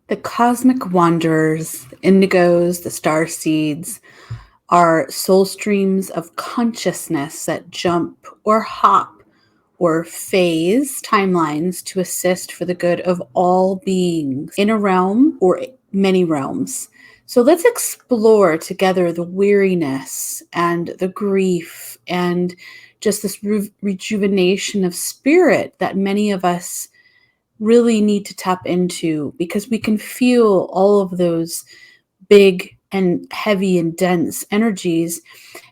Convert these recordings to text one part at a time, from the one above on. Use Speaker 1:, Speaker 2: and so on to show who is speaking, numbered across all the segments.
Speaker 1: The cosmic wanderers, the indigos, the starseeds, are soul streams of consciousness that jump or hop or phase timelines to assist for the good of all beings in a realm or many realms. So let's explore together the weariness and the grief and just this rejuvenation of spirit that many of us really need to tap into, because we can feel all of those big and heavy and dense energies.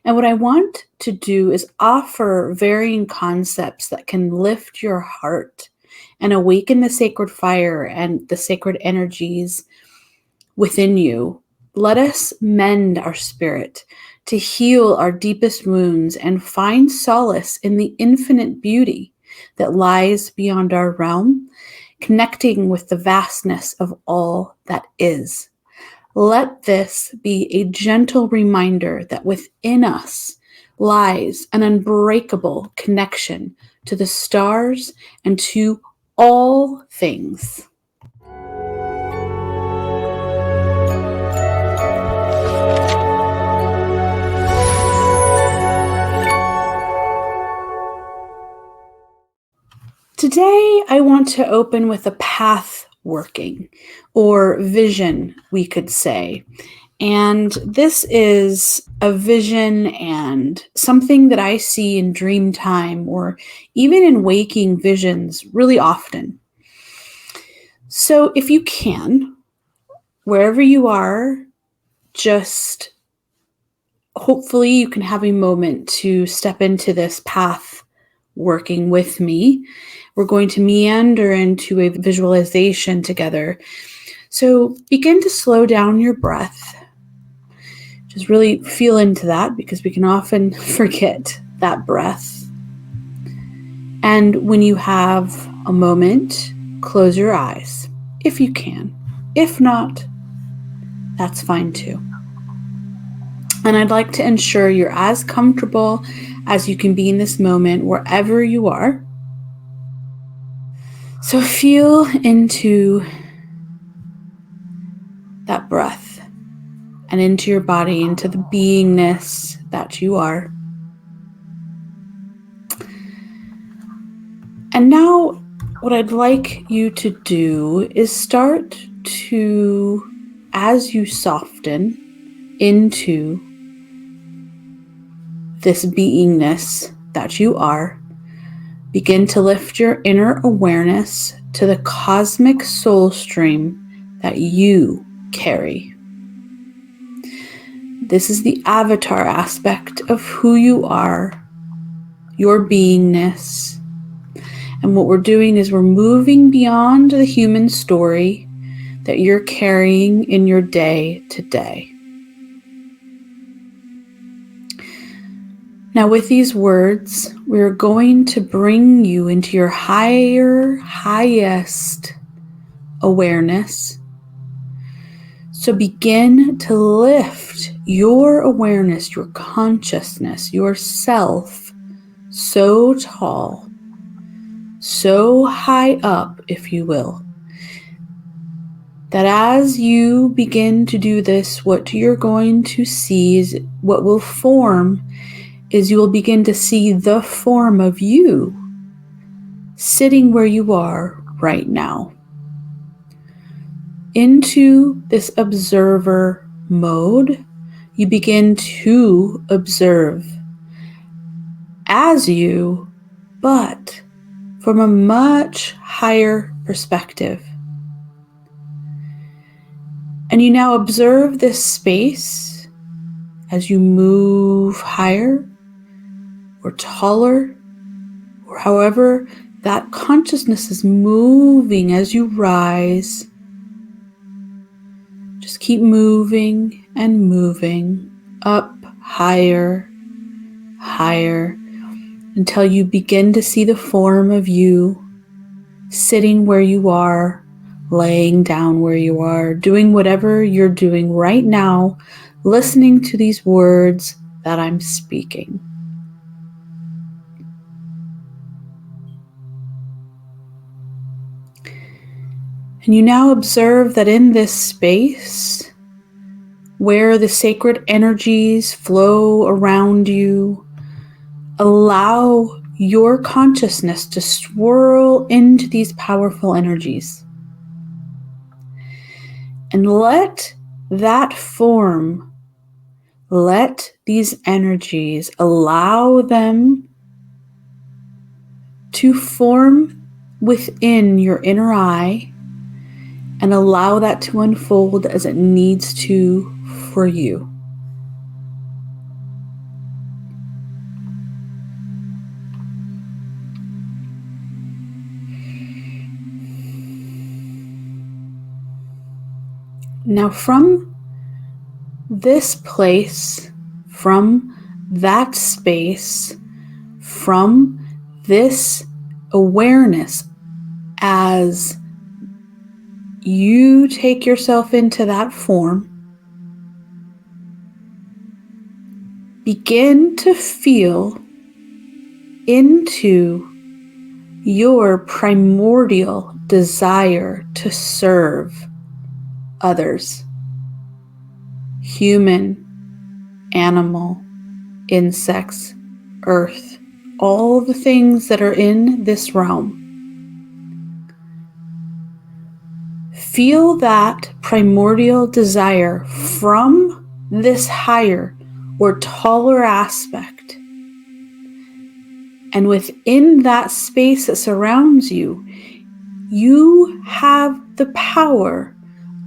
Speaker 1: And what I want to do is offer varying concepts that can lift your heart and awaken the sacred fire and the sacred energies within you. Let us mend our spirit to heal our deepest wounds and find solace in the infinite beauty that lies beyond our realm, connecting with the vastness of all that is. Let this be a gentle reminder that within us lies an unbreakable connection to the stars and to all things. Today, I want to open with a path working, or vision, we could say. And this is a vision and something that I see in dream time or even in waking visions really often. So if you can, wherever you are, just hopefully you can have a moment to step into this path working with me. We're going to meander into a visualization together. So begin to slow down your breath. Just really feel into that, because we can often forget that breath. And when you have a moment, close your eyes if you can. If not, that's fine too. And I'd like to ensure you're as comfortable as you can be in this moment, wherever you are. So feel into that breath and into your body, into the beingness that you are. And now what I'd like you to do is start to, as you soften into this beingness that you are, begin to lift your inner awareness to the cosmic soul stream that you carry. This is the avatar aspect of who you are, your beingness. And what we're doing is we're moving beyond the human story that you're carrying in your day to day. Now, with these words, we're going to bring you into your highest awareness. So begin to lift your awareness, your consciousness, yourself so tall, so high up, if you will, that as you begin to do this, what you're going to see is what will form is you will begin to see the form of you sitting where you are right now. Into this observer mode, you begin to observe as you, but from a much higher perspective. And you now observe this space as you move higher or taller, or however that consciousness is moving as you rise. Just keep moving and moving up higher, higher, until you begin to see the form of you sitting where you are, laying down where you are, doing whatever you're doing right now, listening to these words that I'm speaking. And you now observe that in this space, where the sacred energies flow around you, allow your consciousness to swirl into these powerful energies. And let that form, let these energies, allow them to form within your inner eye and allow that to unfold as it needs to for you. Now from this place, from that space, from this awareness, as you take yourself into that form, begin to feel into your primordial desire to serve others, human, animal, insects, earth, all the things that are in this realm. Feel that primordial desire from this higher or taller aspect. And within that space that surrounds you, you have the power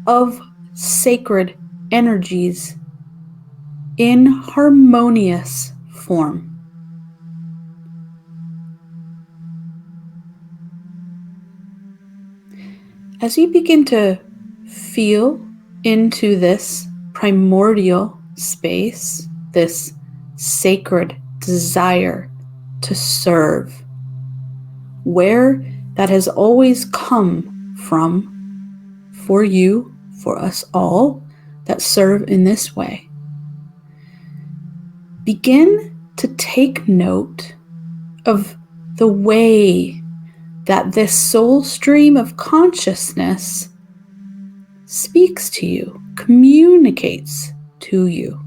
Speaker 1: of sacred energies in harmonious form. As you begin to feel into this primordial space, this sacred desire to serve, where that has always come from for you, for us all that serve in this way, begin to take note of the way that this soul stream of consciousness speaks to you, communicates to you.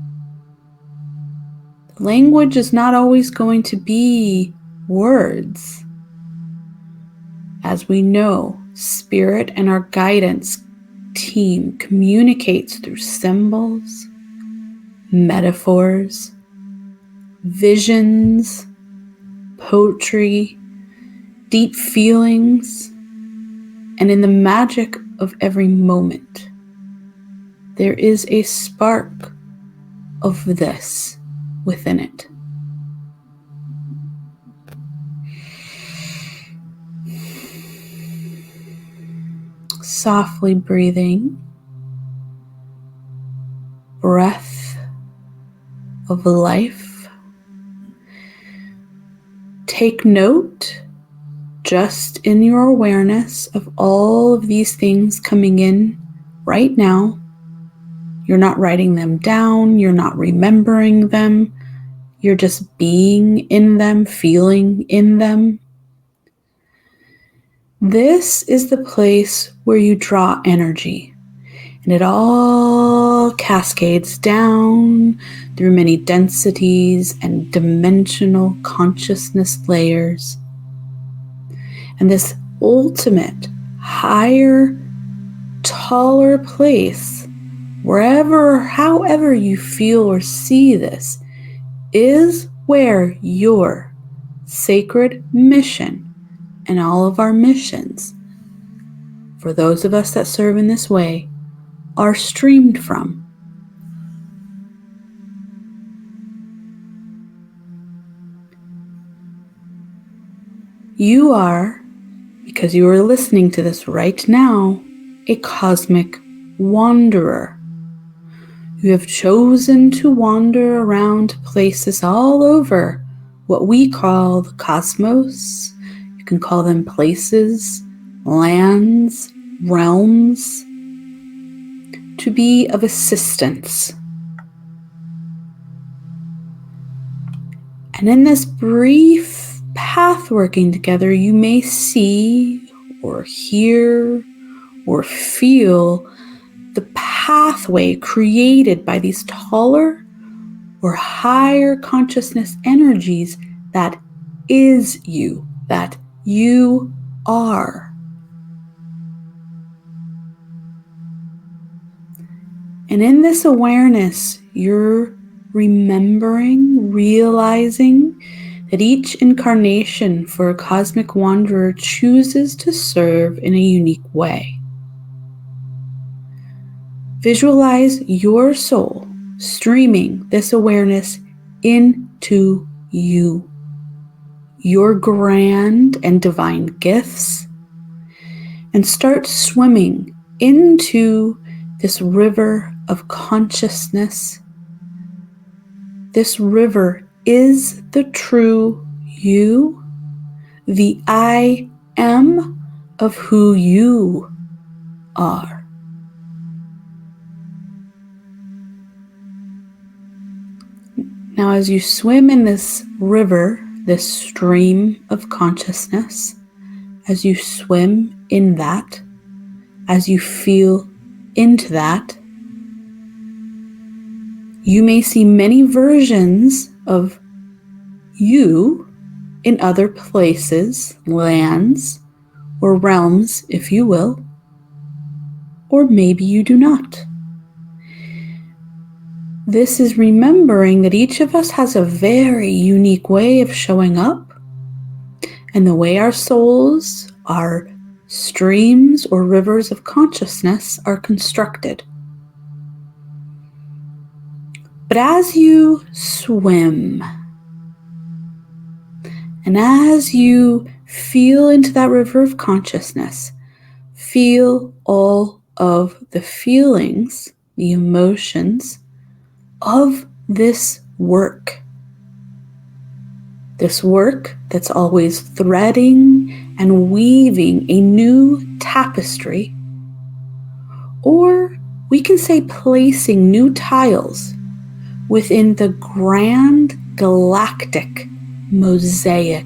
Speaker 1: Language is not always going to be words. As we know, spirit and our guidance team communicates through symbols, metaphors, visions, poetry, deep feelings, and in the magic of every moment, there is a spark of this within it. Softly breathing, breath of life. Take note, just in your awareness, of all of these things coming in right now. You're not writing them down, you're not remembering them, you're just being in them, feeling in them. This is the place where you draw energy, and it all cascades down through many densities and dimensional consciousness layers. And this ultimate, higher, taller place, wherever or however you feel or see this, is where your sacred mission and all of our missions, for those of us that serve in this way, are streamed from. You are, because you are listening to this right now, a cosmic wanderer. You have chosen to wander around places all over what we call the cosmos. You can call them places, lands, realms, to be of assistance. And in this brief path working together, you may see or hear or feel the pathway created by these taller or higher consciousness energies that is you, that you are. And in this awareness, you're remembering, realizing that each incarnation for a cosmic wanderer chooses to serve in a unique way. Visualize your soul streaming this awareness into you, your grand and divine gifts, and start swimming into this river of consciousness. This river is the true you, the I am of who you are. Now, as you swim in this river, this stream of consciousness, as you swim in that, as you feel into that, you may see many versions of you in other places, lands, or realms, if you will, or maybe you do not. This is remembering that each of us has a very unique way of showing up, and the way our souls, our streams or rivers of consciousness are constructed. But as you swim, and as you feel into that river of consciousness, feel all of the feelings, the emotions of this work. This work that's always threading and weaving a new tapestry, or we can say placing new tiles within the grand galactic mosaic.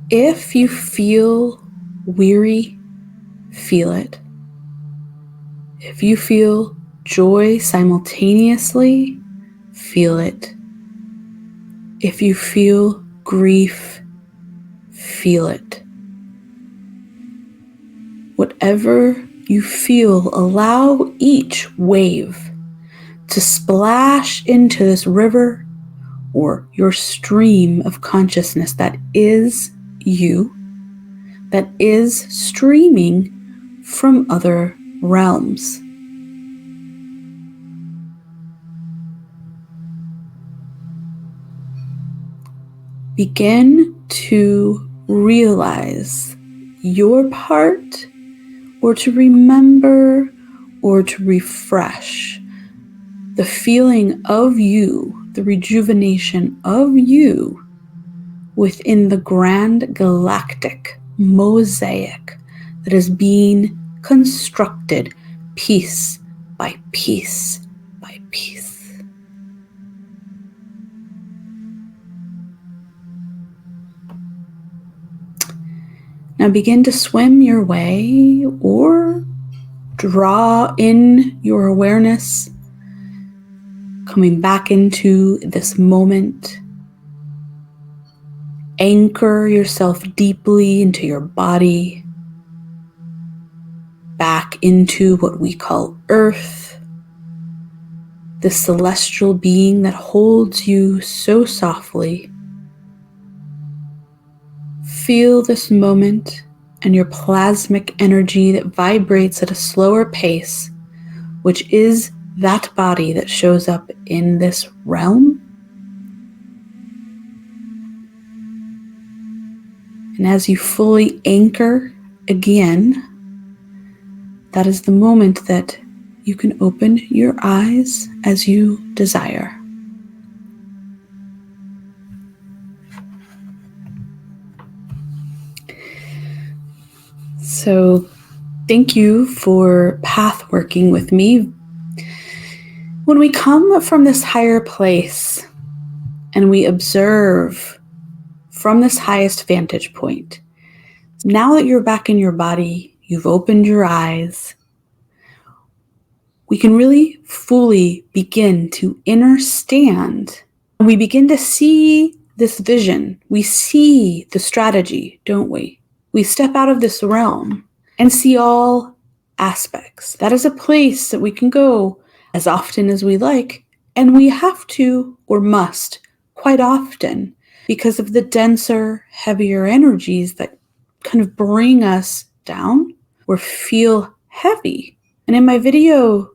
Speaker 1: If you feel weary, feel it. If you feel joy simultaneously, feel it. If you feel grief, feel it. Whatever you feel, allow each wave to splash into this river or your stream of consciousness that is you, that is streaming from other realms. Begin to realize your part, or to remember, or to refresh the feeling of you, the rejuvenation of you within the grand galactic mosaic that is being constructed piece by piece by piece. Now begin to swim your way or draw in your awareness, coming back into this moment. Anchor yourself deeply into your body, back into what we call Earth, the celestial being that holds you so softly. Feel this moment and your plasmic energy that vibrates at a slower pace, which is that body that shows up in this realm. And as you fully anchor again, that is the moment that you can open your eyes as you desire. So thank you for path working with me. When we come from this higher place and we observe from this highest vantage point. Now that you're back in your body, you've opened your eyes, we can really fully begin to understand. We begin to see this vision. We see the strategy, don't we? We step out of this realm and see all aspects. That is a place that we can go as often as we like, and we have to or must quite often because of the denser, heavier energies that kind of bring us down or feel heavy. And in my video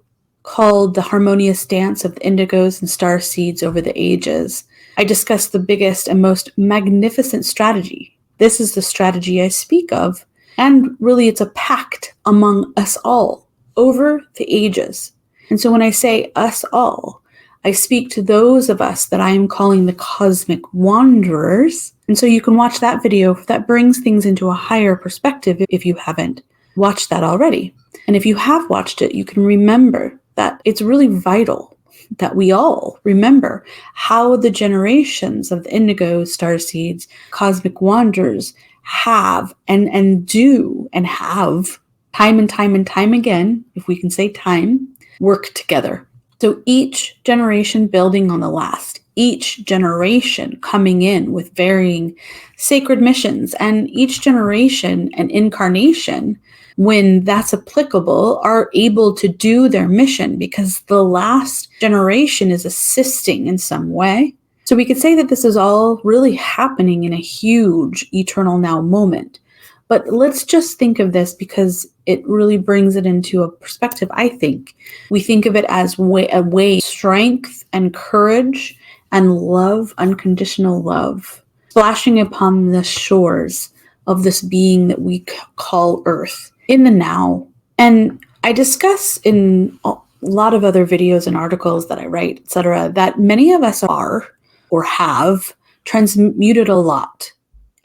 Speaker 1: called The Harmonious Dance of the Indigos and Starseeds Over the Ages, I discussed the biggest and most magnificent strategy. This is the strategy I speak of, and really it's a pact among us all over the ages. And so when I say us all, I speak to those of us that I am calling the cosmic wanderers. And so you can watch that video that brings things into a higher perspective if you haven't watched that already. And if you have watched it, you can remember that it's really vital that we all remember how the generations of the indigo, starseeds, cosmic wanderers have and do and have time and time and time again, if we can say time, work together. So each generation building on the last, each generation coming in with varying sacred missions, and each generation and incarnation, when that's applicable, are able to do their mission because the last generation is assisting in some way. So we could say that this is all really happening in a huge eternal now moment. But let's just think of this because it really brings it into a perspective, I think. We think of it as a way strength and courage and love, unconditional love, splashing upon the shores of this being that we call Earth in the now. And I discuss in a lot of other videos and articles that I write, etc., that many of us are or have transmuted a lot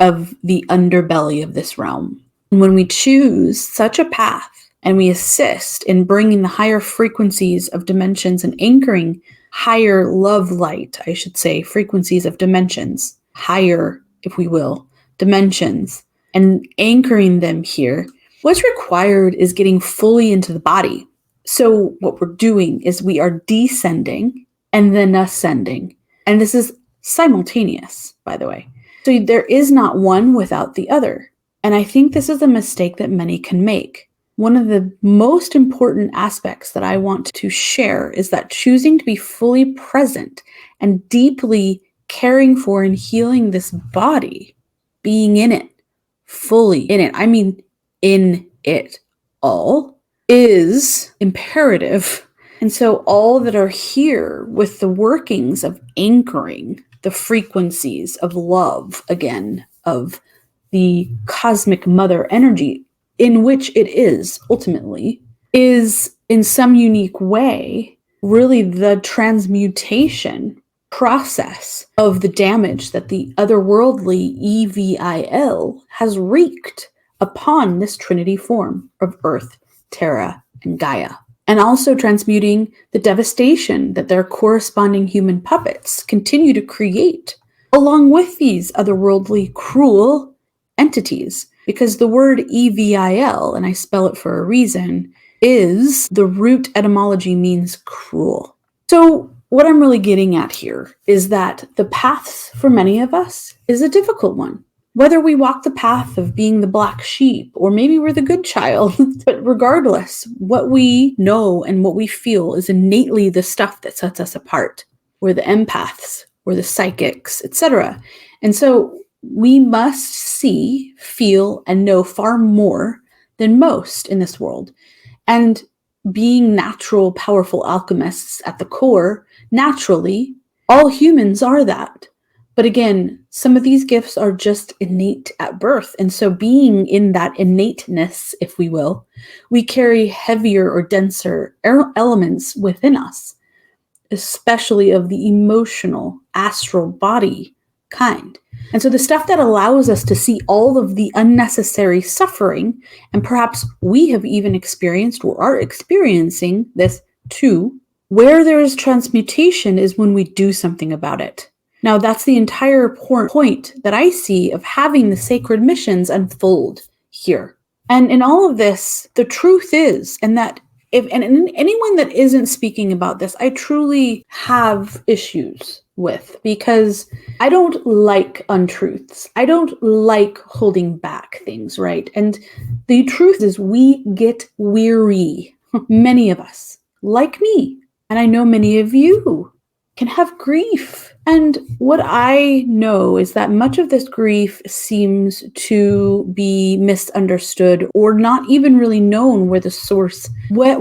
Speaker 1: of the underbelly of this realm. And when we choose such a path and we assist in bringing the higher frequencies of dimensions and anchoring higher love light, I should say, frequencies of dimensions, higher, if we will, dimensions, and anchoring them here, what's required is getting fully into the body. So what we're doing is we are descending and then ascending. And this is simultaneous, by the way. So there is not one without the other. And I think this is a mistake that many can make. One of the most important aspects that I want to share is that choosing to be fully present and deeply caring for and healing this body, being in it, fully in it, I mean in it all, is imperative. And so all that are here with the workings of anchoring the frequencies of love, again, of the cosmic mother energy, in which it is ultimately, is in some unique way really the transmutation process of the damage that the otherworldly evil has wreaked upon this trinity form of Earth, Terra, and Gaia. And also transmuting the devastation that their corresponding human puppets continue to create, along with these otherworldly cruel entities. Because the word evil, and I spell it for a reason, is the root etymology means cruel. So what I'm really getting at here is that the path for many of us is a difficult one. Whether we walk the path of being the black sheep, or maybe we're the good child, but regardless, what we know and what we feel is innately the stuff that sets us apart. We're the empaths, we're the psychics, etc. And so we must see, feel, and know far more than most in this world. And being natural, powerful alchemists at the core, naturally, all humans are that. But again, some of these gifts are just innate at birth. And so being in that innateness, if we will, we carry heavier or denser elements within us, especially of the emotional, astral body kind. And so the stuff that allows us to see all of the unnecessary suffering, and perhaps we have even experienced or are experiencing this too, where there is transmutation is when we do something about it. Now, that's the entire point that I see of having the sacred missions unfold here. And in all of this, the truth is, and that and anyone that isn't speaking about this, I truly have issues with, because I don't like untruths. I don't like holding back things, right? And the truth is, we get weary. Many of us, like me, and I know many of you, can have grief. And what I know is that much of this grief seems to be misunderstood, or not even really known where the source, why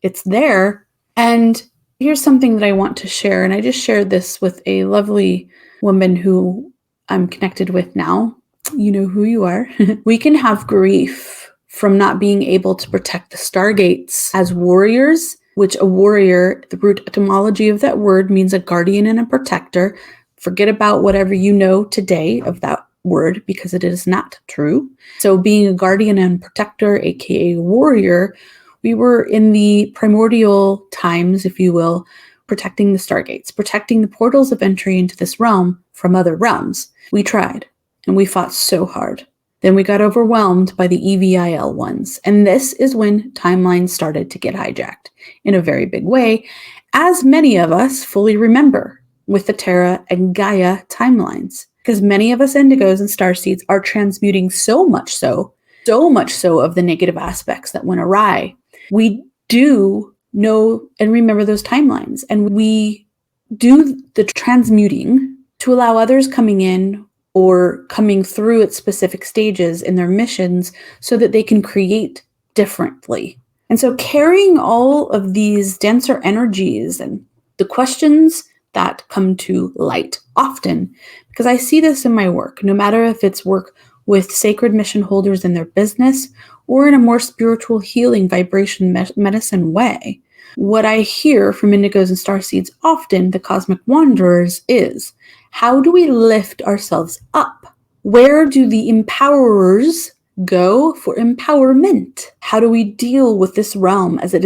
Speaker 1: it's there. And here's something that I want to share. And I just shared this with a lovely woman who I'm connected with now. You know who you are. We can have grief from not being able to protect the stargates as warriors, which a warrior, the root etymology of that word, means a guardian and a protector. Forget about whatever you know today of that word, because it is not true. So being a guardian and protector, aka warrior, we were in the primordial times, if you will, protecting the stargates, protecting the portals of entry into this realm from other realms. We tried, and we fought so hard. Then we got overwhelmed by the EVIL ones. And this is when timelines started to get hijacked in a very big way, as many of us fully remember with the Terra and Gaia timelines. Because many of us indigos and starseeds are transmuting so much so of the negative aspects that went awry. We do know and remember those timelines. And we do the transmuting to allow others coming in or coming through at specific stages in their missions so that they can create differently. And so carrying all of these denser energies and the questions that come to light often, because I see this in my work, no matter if it's work with sacred mission holders in their business or in a more spiritual healing vibration medicine way, what I hear from indigos and starseeds, often the cosmic wanderers, is, how do we lift ourselves up? Where do the empowerers go for empowerment? How do we deal with this realm as it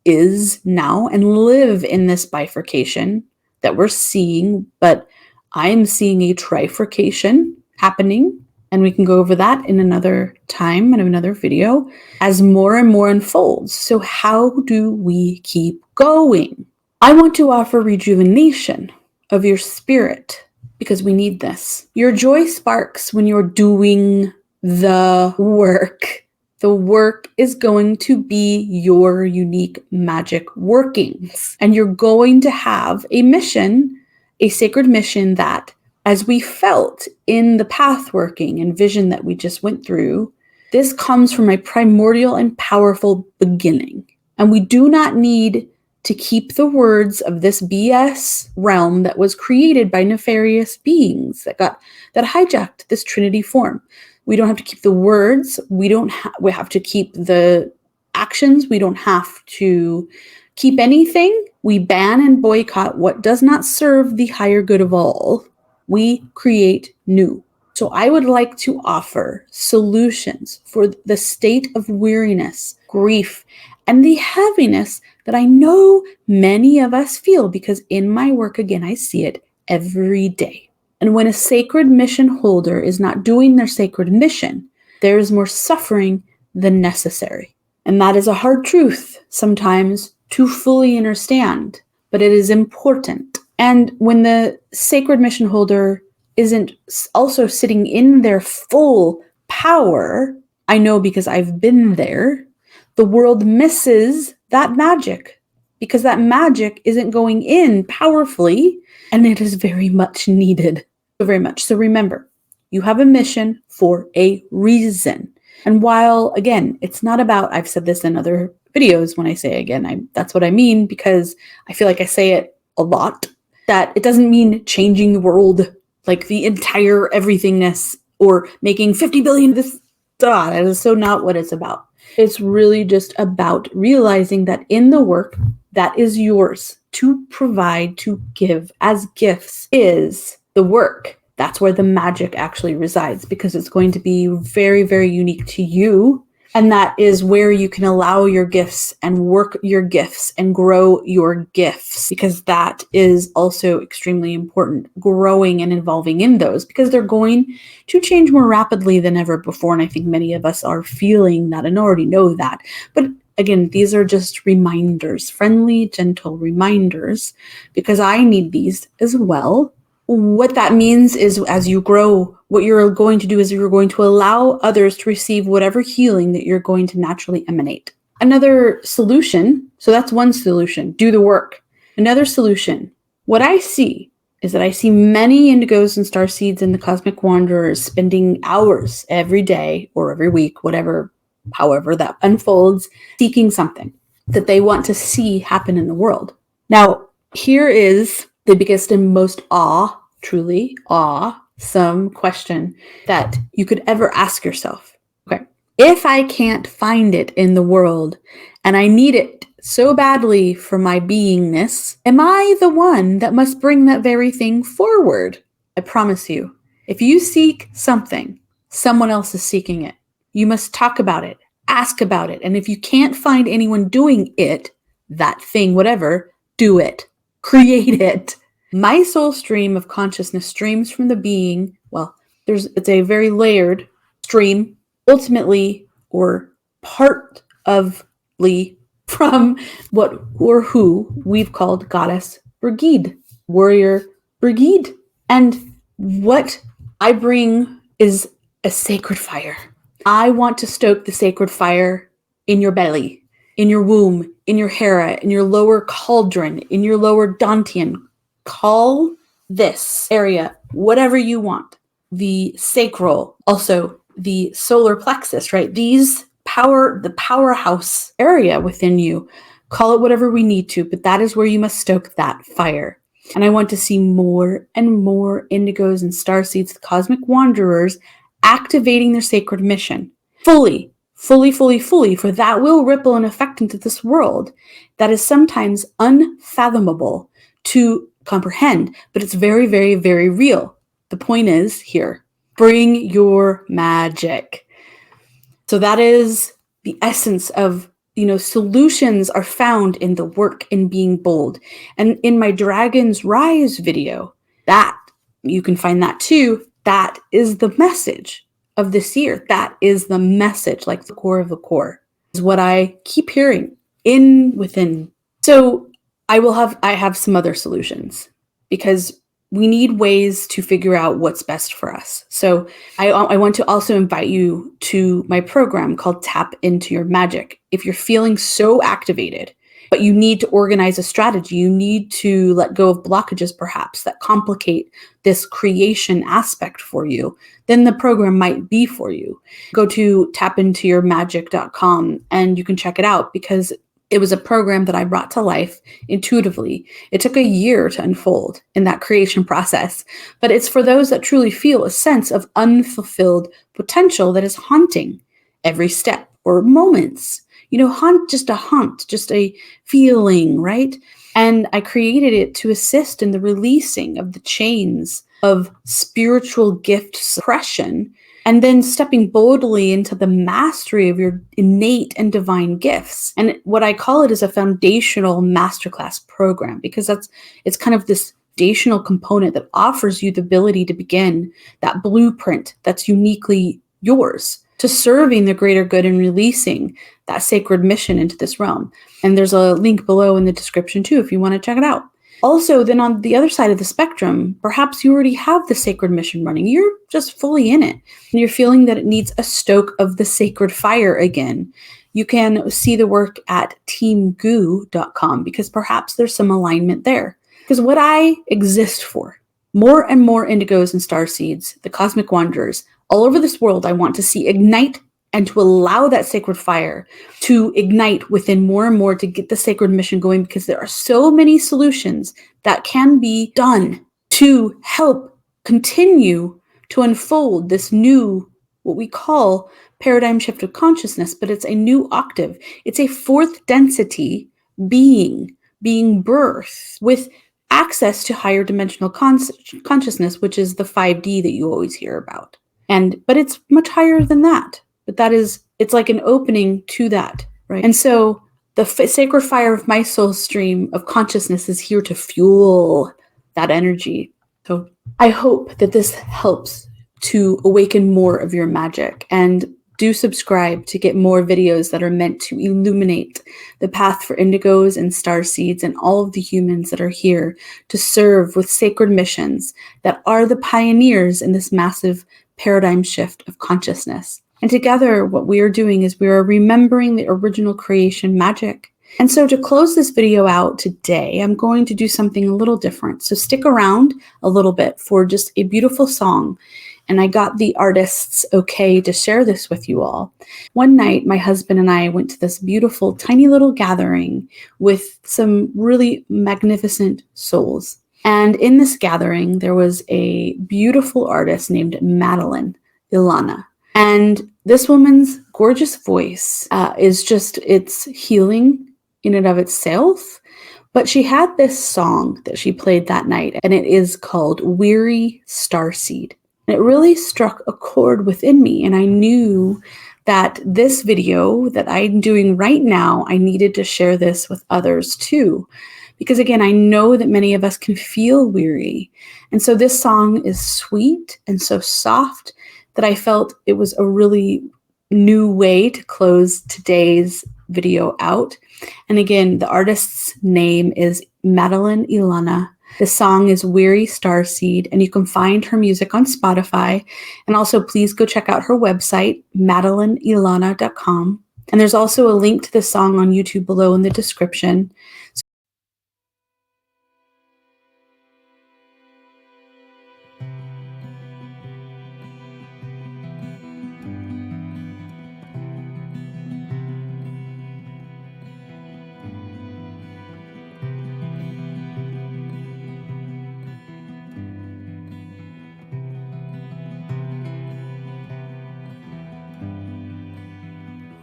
Speaker 1: is now and live in this bifurcation that we're seeing? But I am seeing a trifurcation happening, and we can go over that in another time in another video as more and more unfolds. So how do we keep going? I want to offer rejuvenation of your spirit, because we need this. Your joy sparks when you're doing the work. The work is going to be your unique magic workings. And you're going to have a mission, a sacred mission that, as we felt in the path working and vision that we just went through, this comes from a primordial and powerful beginning. And we do not need to keep the words of this BS realm that was created by nefarious beings that hijacked this Trinity form. We don't have to keep the words. We have to keep the actions. We don't have to keep anything. We ban and boycott what does not serve the higher good of all. We create new. So I would like to offer solutions for the state of weariness, grief, and the heaviness that I know many of us feel, because in my work, again, I see it every day. And when a sacred mission holder is not doing their sacred mission, there is more suffering than necessary. And that is a hard truth sometimes to fully understand, but it is important. And when the sacred mission holder isn't also sitting in their full power, I know because I've been there, the world misses that magic, because that magic isn't going in powerfully, and it is very much needed. Very much. So remember, you have a mission for a reason. And while, again, it's not about, I've said this in other videos, when I say again, that's what I mean, because I feel like I say it a lot, that it doesn't mean changing the world, like the entire everythingness, or making 50 billion this. That is so not what it's about. It's really just about realizing that in the work that is yours to provide, to give as gifts, is the work. That's where the magic actually resides, because it's going to be very, very unique to you. And that is where you can allow your gifts and work your gifts and grow your gifts, because that is also extremely important, growing and evolving in those, because they're going to change more rapidly than ever before. And I think many of us are feeling that and already know that. But again, these are just reminders, friendly, gentle reminders, because I need these as well. What that means is, as you grow, what you're going to do is you're going to allow others to receive whatever healing that you're going to naturally emanate. Another solution, so that's one solution, do the work. Another solution, what I see is that I see many indigos and starseeds and the cosmic wanderers spending hours every day or every week, whatever, however that unfolds, seeking something that they want to see happen in the world. Now, here is the biggest and most truly awesome question that you could ever ask yourself. Okay, if I can't find it in the world and I need it so badly for my beingness, am I the one that must bring that very thing forward? I promise you, if you seek something, someone else is seeking it. You must talk about it, ask about it, and if you can't find anyone doing it, that thing, whatever, do it. Create it. My soul stream of consciousness streams from the being. Well, it's a very layered stream, ultimately, or part ofly, from what or who we've called Goddess Brigide, Warrior Brigide. And what I bring is a sacred fire. I want to stoke the sacred fire in your belly, in your womb, in your Hera, in your lower cauldron, in your lower Dantian. Call this area whatever you want. The sacral, also the solar plexus, right? The powerhouse area within you. Call it whatever we need to, but that is where you must stoke that fire. And I want to see more and more indigos and starseeds, the cosmic wanderers, activating their sacred mission fully, for that will ripple and affect into this world that is sometimes unfathomable to comprehend, but it's very, very, very real. The point is here, bring your magic. So that is the essence of, solutions are found in the work, in being bold. And in my Dragon's Rise video, that you can find that too. That is the message of this year. That is the message, like the core of the core, is what I keep hearing within. So I have some other solutions, because we need ways to figure out what's best for us. So I want to also invite you to my program called Tap Into Your Magic. If you're feeling so activated, but you need to organize a strategy, you need to let go of blockages perhaps that complicate this creation aspect for you, then the program might be for you. Go to tapintoyourmagic.com and you can check it out, because it was a program that I brought to life intuitively. It took a year to unfold in that creation process, but it's for those that truly feel a sense of unfulfilled potential that is haunting every step or moments. Just a feeling, right? And I created it to assist in the releasing of the chains of spiritual gift suppression, and then stepping boldly into the mastery of your innate and divine gifts. And what I call it is a foundational masterclass program, because it's kind of this foundational component that offers you the ability to begin that blueprint that's uniquely yours to serving the greater good and releasing that sacred mission into this realm. And there's a link below in the description too, if you want to check it out. Also, then on the other side of the spectrum, perhaps you already have the sacred mission running. You're just fully in it, and you're feeling that it needs a stoke of the sacred fire again. You can see the work at teamgoo.com, because perhaps there's some alignment there. Because what I exist for, more and more indigos and starseeds, the cosmic wanderers, all over this world, I want to see ignite, and to allow that sacred fire to ignite within more and more to get the sacred mission going, because there are so many solutions that can be done to help continue to unfold this new, what we call paradigm shift of consciousness, but it's a new octave. It's a fourth density being birthed with access to higher dimensional consciousness, which is the 5D that you always hear about. But it's much higher than that. But that is it's like an opening to that, right? And so the sacred fire of my soul stream of consciousness is here to fuel that energy. So I hope that this helps to awaken more of your magic, and do subscribe to get more videos that are meant to illuminate the path for indigos and starseeds and all of the humans that are here to serve with sacred missions that are the pioneers in this massive paradigm shift of consciousness. And together, what we are doing is we are remembering the original creation Magick. And so to close this video out today, I'm going to do something a little different. So stick around a little bit for just a beautiful song. And I got the artists okay to share this with you all. One night, my husband and I went to this beautiful, tiny little gathering with some really magnificent souls. And in this gathering, there was a beautiful artist named Madeline Ilana. And this woman's gorgeous voice is just, it's healing in and of itself. But she had this song that she played that night, and it is called Weary Starseed. And it really struck a chord within me. And I knew that this video that I'm doing right now, I needed to share this with others too. Because again, I know that many of us can feel weary. And so this song is sweet and so soft that I felt it was a really new way to close today's video out. And again, the artist's name is Madeline Ilana. The song is Weary Starseed, and you can find her music on Spotify. And also, please go check out her website, madeleineilana.com. And there's also a link to the song on YouTube below in the description.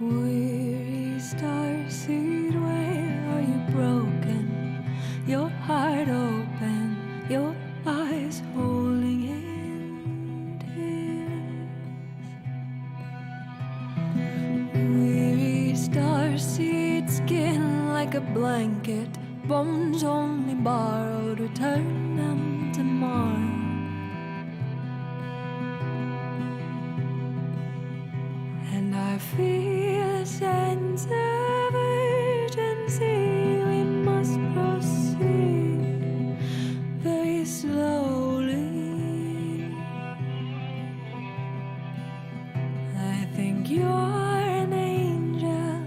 Speaker 2: Weary starseed, where are you broken? Your heart open, your eyes holding in tears. Weary starseed, skin like a blanket, bones only borrowed, return them tomorrow. And I feel a sense of urgency. We must proceed very slowly. I think you're an angel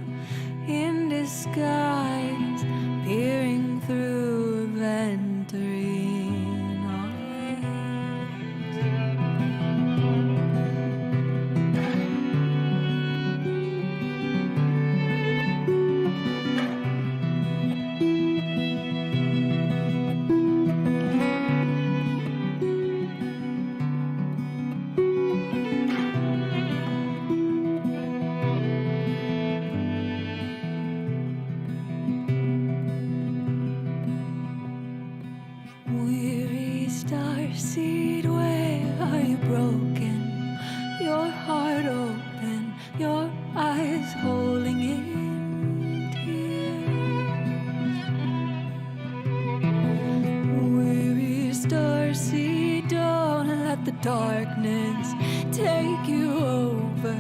Speaker 2: in disguise, peering through aventurine eyes. Weary starseed, where are you broken? Your heart open, your eyes holding in tears. Weary starseed, don't let the darkness take you over,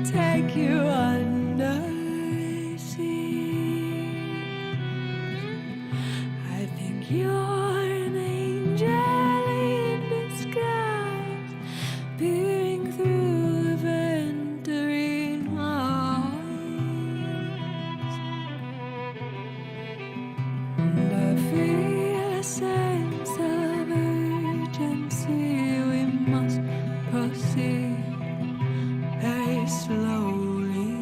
Speaker 2: take you under siege. I think you're an angel in disguise, peering through aventurine eyes. And I feel a sense of urgency. We must proceed very slowly.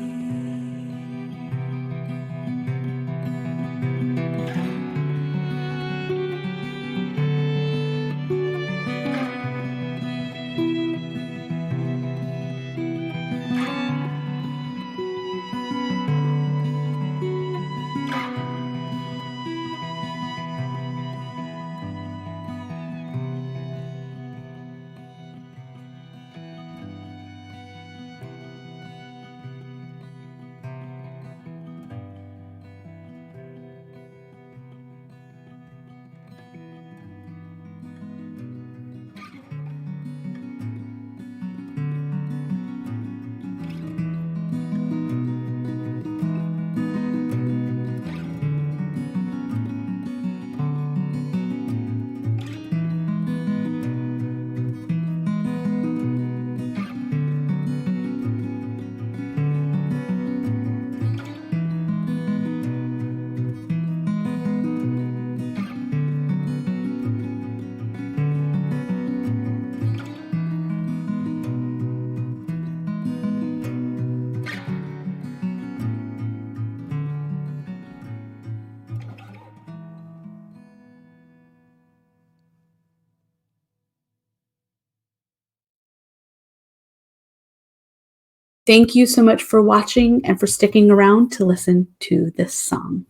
Speaker 1: Thank you so much for watching and for sticking around to listen to this song.